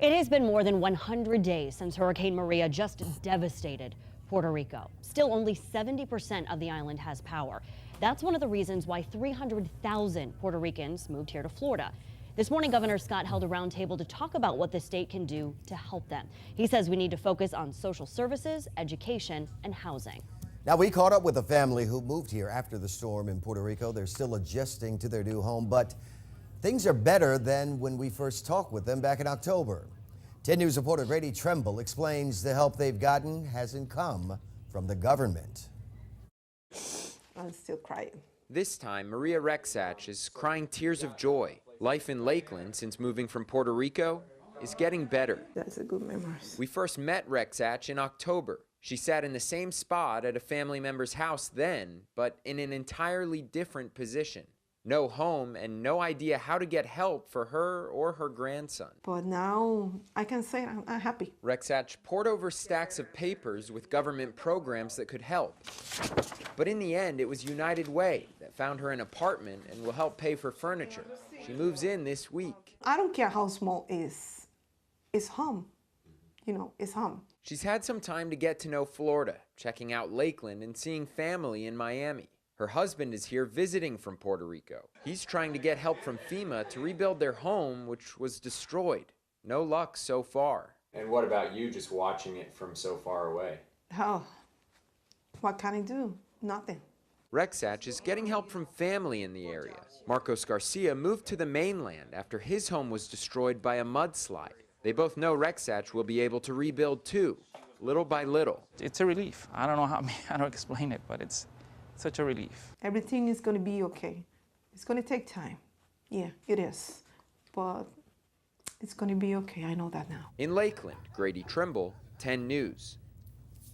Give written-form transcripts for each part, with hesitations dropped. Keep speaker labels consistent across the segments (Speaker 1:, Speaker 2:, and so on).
Speaker 1: It has been more than 100 days since Hurricane Maria just devastated Puerto Rico. Still, only 70% of the island has power. That's one of the reasons why 300,000 Puerto Ricans moved here to Florida. This morning, Governor Scott held a roundtable to talk about what the state can do to help them. He says we need to focus on social services, education, and housing.
Speaker 2: Now, we caught up with a family who moved here after the storm in Puerto Rico. They're still adjusting to their new home, but things are better than when we first talked with them back in October. 10 News reporter Grady Trimble explains the help they've gotten hasn't come from the government.
Speaker 3: I'm still crying.
Speaker 4: This time, Maria Rexach is crying tears of joy. Life in Lakeland, since moving from Puerto Rico, is getting better.
Speaker 3: That's a good memory.
Speaker 4: We first met Rexach in October. She sat in the same spot at a family member's house then, but in an entirely different position. No home and no idea how to get help for her or her grandson.
Speaker 3: But now I can say I'm happy.
Speaker 4: Rexach pored over stacks of papers with government programs that could help. But in the end, it was United Way that found her an apartment and will help pay for furniture. She moves in this week.
Speaker 3: I don't care how small it is. It's home. You know, it's home.
Speaker 4: She's had some time to get to know Florida, checking out Lakeland and seeing family in Miami. Her husband is here visiting from Puerto Rico. He's trying to get help from FEMA to rebuild their home, which was destroyed. No luck so far.
Speaker 5: And what about you just watching it from so far away?
Speaker 3: Oh, what can I do? Nothing.
Speaker 4: Rexach is getting help from family in the area. Marcos Garcia moved to the mainland after his home was destroyed by a mudslide. They both know Rexach will be able to rebuild too, little by little.
Speaker 6: It's a relief. I don't know how to explain it, but it's such a relief.
Speaker 3: Everything is going to be okay. It's going to take time. Yeah, it is. But it's going to be okay. I know that now.
Speaker 4: In Lakeland, Grady Trimble, 10 News.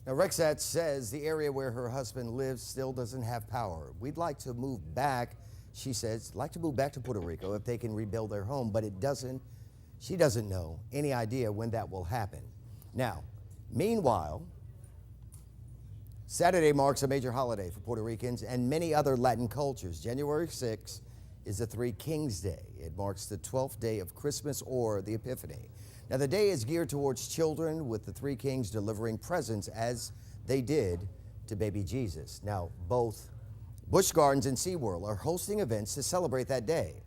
Speaker 2: Now, Rexach says the area where her husband lives still doesn't have power. We'd like to move back, she says, like to move back to Puerto Rico if they can rebuild their home, but she doesn't know any idea when that will happen. Now, meanwhile, Saturday marks a major holiday for Puerto Ricans and many other Latin cultures. January 6th is the Three Kings Day. It marks the 12th day of Christmas or the Epiphany. Now, the day is geared towards children, with the Three Kings delivering presents as they did to baby Jesus. Now, both Busch Gardens and SeaWorld are hosting events to celebrate that day.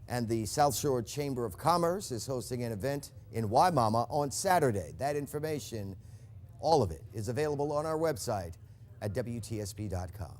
Speaker 2: And the South Shore Chamber of Commerce is hosting an event in Waimama on Saturday. That information, all of it, is available on our website at WTSP.com.